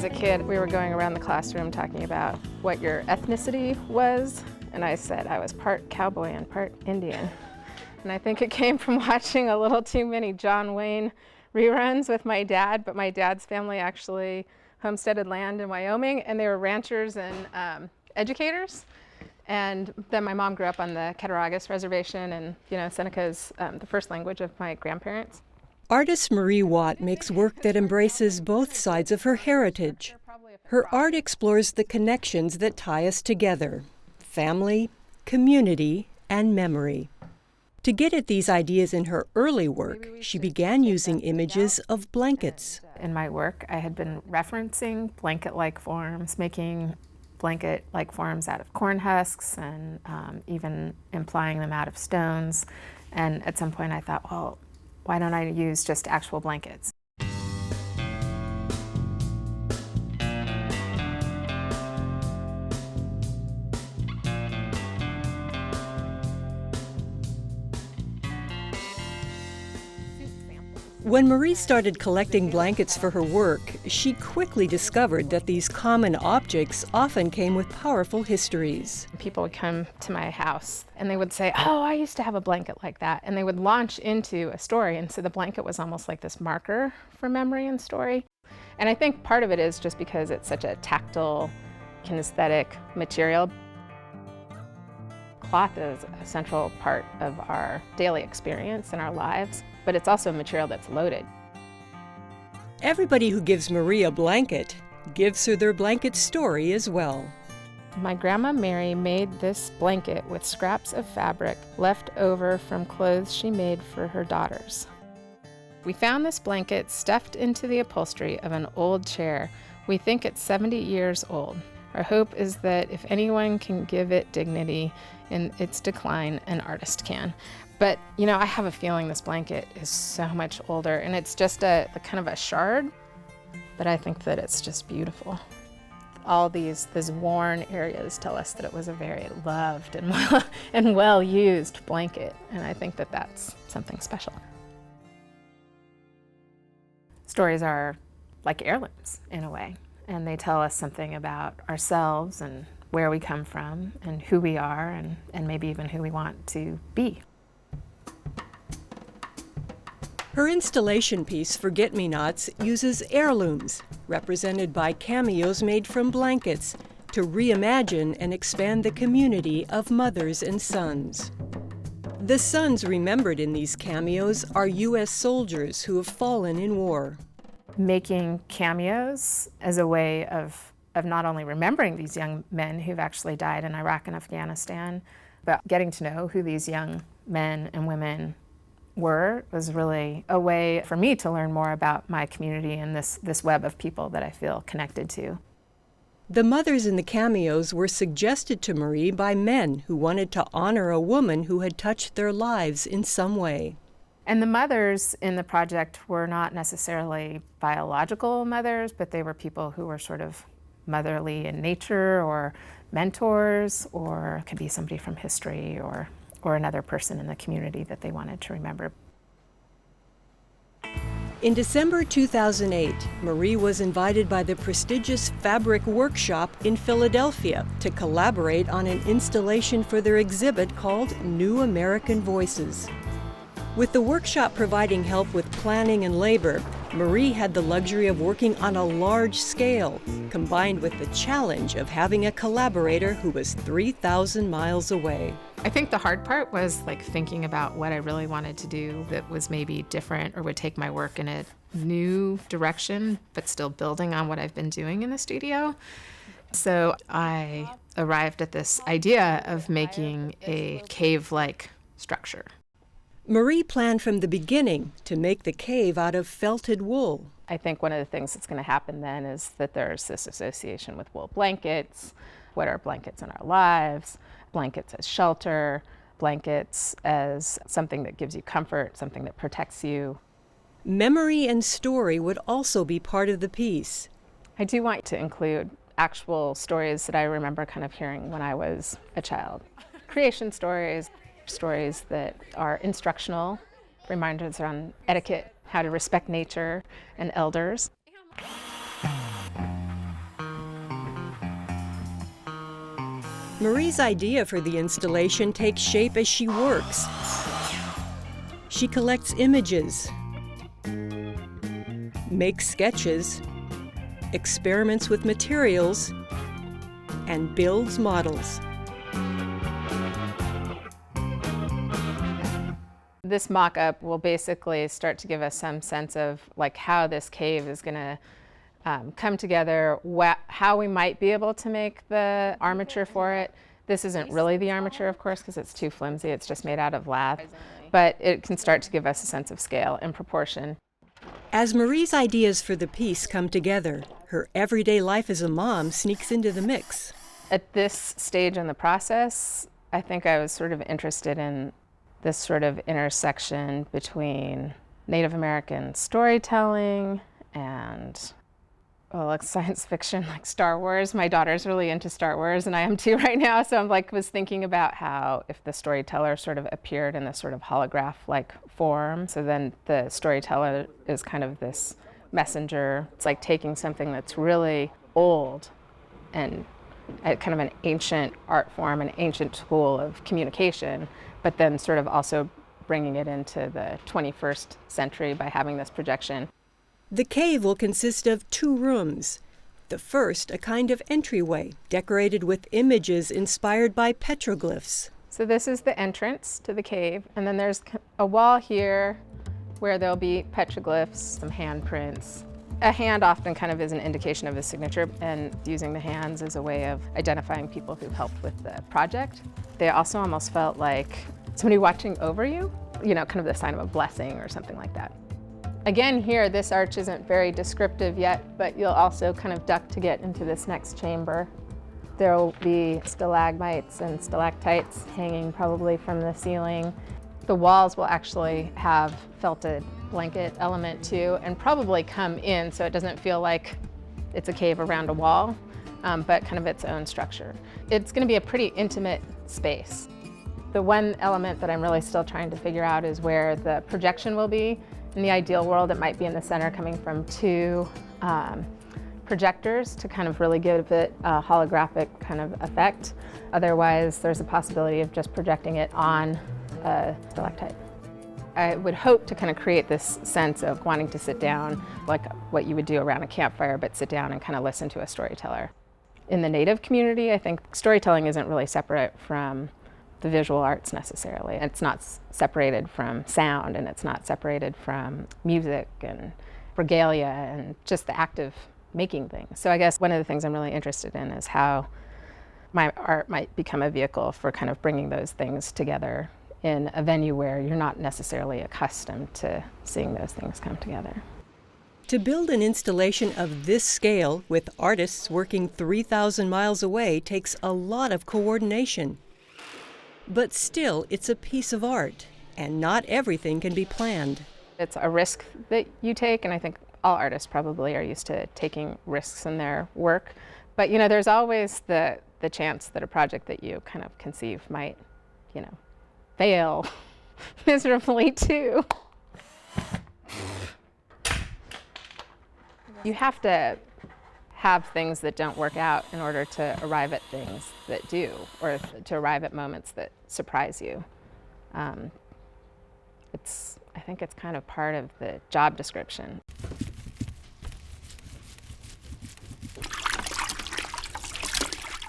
as a kid, we were going around the classroom talking about what your ethnicity was, and I said I was part cowboy and part Indian. And I think it came from watching a little too many John Wayne reruns with my dad, but my dad's family actually homesteaded land in Wyoming, and they were ranchers and educators. And then my mom grew up on the Cattaraugus Reservation, and Seneca is the first language of my grandparents. Artist Marie Watt makes work that embraces both sides of her heritage. Her art explores the connections that tie us together: family, community, and memory. To get at these ideas in her early work, she began using images of blankets. In my work, I had been referencing blanket-like forms, making blanket-like forms out of corn husks, and even implying them out of stones. And at some point I thought, well, why don't I use just actual blankets? When Marie started collecting blankets for her work, she quickly discovered that these common objects often came with powerful histories. People would come to my house and they would say, oh, I used to have a blanket like that. And they would launch into a story. And so the blanket was almost like this marker for memory and story. And I think part of it is just because it's such a tactile, kinesthetic material. Cloth is a central part of our daily experience in our lives, but it's also a material that's loaded. Everybody who gives Marie a blanket gives her their blanket story as well. My grandma Mary made this blanket with scraps of fabric left over from clothes she made for her daughters. We found this blanket stuffed into the upholstery of an old chair. We think it's 70 years old. Our hope is that if anyone can give it dignity in its decline, an artist can. But, I have a feeling this blanket is so much older, and it's just a kind of a shard, but I think that it's just beautiful. All these worn areas tell us that it was a very loved and well-used blanket, and I think that that's something special. Stories are like heirlooms, in a way, and they tell us something about ourselves and where we come from and who we are and maybe even who we want to be. Her installation piece, Forget-Me-Nots, uses heirlooms, represented by cameos made from blankets, to reimagine and expand the community of mothers and sons. The sons remembered in these cameos are U.S. soldiers who have fallen in war. Making cameos as a way of not only remembering these young men who've actually died in Iraq and Afghanistan, but getting to know who these young men and women was really a way for me to learn more about my community and this web of people that I feel connected to. The mothers in the cameos were suggested to Marie by men who wanted to honor a woman who had touched their lives in some way. And the mothers in the project were not necessarily biological mothers, but they were people who were sort of motherly in nature, or mentors, or it could be somebody from history or another person in the community that they wanted to remember. In December 2008, Marie was invited by the prestigious Fabric Workshop in Philadelphia to collaborate on an installation for their exhibit called New American Voices. With the workshop providing help with planning and labor, Marie had the luxury of working on a large scale, combined with the challenge of having a collaborator who was 3,000 miles away. I think the hard part was thinking about what I really wanted to do that was maybe different or would take my work in a new direction, but still building on what I've been doing in the studio. So I arrived at this idea of making a cave-like structure. Marie planned from the beginning to make the cave out of felted wool. I think one of the things that's going to happen then is that there's this association with wool blankets. What are blankets in our lives? Blankets as shelter, blankets as something that gives you comfort, something that protects you. Memory and story would also be part of the piece. I do want to include actual stories that I remember kind of hearing when I was a child. Creation stories that are instructional, reminders on etiquette, how to respect nature and elders. Marie's idea for the installation takes shape as she works. She collects images, makes sketches, experiments with materials, and builds models. This mock-up will basically start to give us some sense of like how this cave is going to come together, how we might be able to make the armature for it. This isn't really the armature, of course, because it's too flimsy. It's just made out of lath, but it can start to give us a sense of scale and proportion. As Marie's ideas for the piece come together, her everyday life as a mom sneaks into the mix. At this stage in the process, I think I was sort of interested in this sort of intersection between Native American storytelling and like science fiction, like Star Wars. My daughter's really into Star Wars, and I am too right now. So I'm was thinking about how if the storyteller sort of appeared in this sort of holograph-like form, so then the storyteller is kind of this messenger. It's like taking something that's really old and kind of an ancient art form, an ancient tool of communication, but then sort of also bringing it into the 21st century by having this projection. The cave will consist of 2 rooms. The first, a kind of entryway, decorated with images inspired by petroglyphs. So this is the entrance to the cave, and then there's a wall here where there'll be petroglyphs, some handprints. A hand often kind of is an indication of a signature, and using the hands as a way of identifying people who've helped with the project. They also almost felt like somebody watching over you, kind of the sign of a blessing or something like that. Again, here, this arch isn't very descriptive yet, but you'll also kind of duck to get into this next chamber. There will be stalagmites and stalactites hanging probably from the ceiling. The walls will actually have felted blanket element too, and probably come in so it doesn't feel like it's a cave around a wall, but kind of its own structure. It's going to be a pretty intimate space. The one element that I'm really still trying to figure out is where the projection will be. In the ideal world, it might be in the center coming from 2 projectors to kind of really give it a holographic kind of effect. Otherwise, there's a possibility of just projecting it on a stalactite. I would hope to kind of create this sense of wanting to sit down, like what you would do around a campfire, but sit down and kind of listen to a storyteller. In the Native community, I think storytelling isn't really separate from the visual arts necessarily. It's not separated from sound, and it's not separated from music and regalia and just the act of making things. So I guess one of the things I'm really interested in is how my art might become a vehicle for kind of bringing those things together in a venue where you're not necessarily accustomed to seeing those things come together. To build an installation of this scale with artists working 3,000 miles away takes a lot of coordination. But still, it's a piece of art, and not everything can be planned. It's a risk that you take, and I think all artists probably are used to taking risks in their work. But there's always the chance that a project that you kind of conceive might, fail miserably too. You have to have things that don't work out in order to arrive at things that do, or to arrive at moments that surprise you. I think it's kind of part of the job description.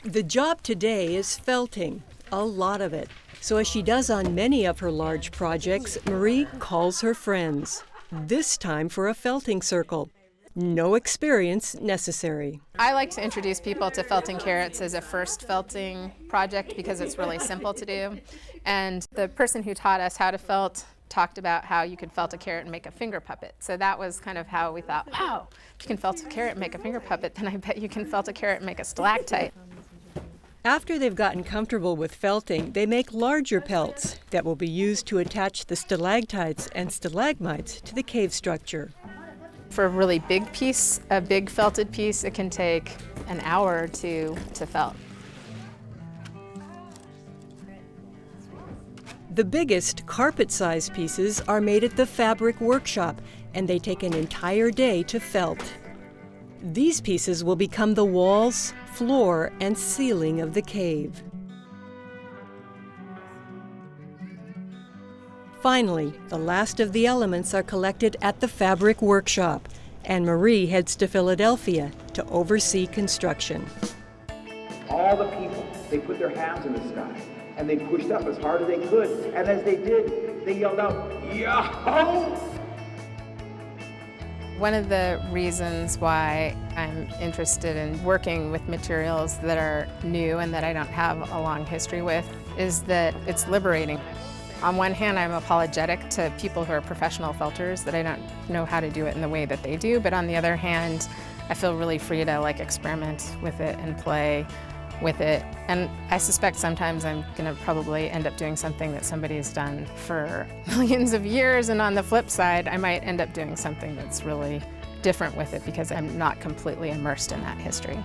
The job today is felting, a lot of it. So as she does on many of her large projects, Marie calls her friends, this time for a felting circle. No experience necessary. I like to introduce people to felting carrots as a first felting project because it's really simple to do. And the person who taught us how to felt talked about how you could felt a carrot and make a finger puppet. So that was kind of how we thought, wow, if you can felt a carrot and make a finger puppet, then I bet you can felt a carrot and make a stalactite. After they've gotten comfortable with felting, they make larger pelts that will be used to attach the stalactites and stalagmites to the cave structure. For a really big piece, a big felted piece, it can take an hour or 2 to felt. The biggest carpet-sized pieces are made at the fabric workshop, and they take an entire day to felt. These pieces will become the walls, floor, and ceiling of the cave. Finally, the last of the elements are collected at the fabric workshop, and Marie heads to Philadelphia to oversee construction. All the people, they put their hands in the sky, and they pushed up as hard as they could, and as they did, they yelled out, "Yahoo!" One of the reasons why I'm interested in working with materials that are new and that I don't have a long history with is that it's liberating. On one hand, I'm apologetic to people who are professional felters that I don't know how to do it in the way that they do, but on the other hand, I feel really free to experiment with it and play with it. And I suspect sometimes I'm gonna probably end up doing something that somebody's done for millions of years, and on the flip side, I might end up doing something that's really different with it because I'm not completely immersed in that history.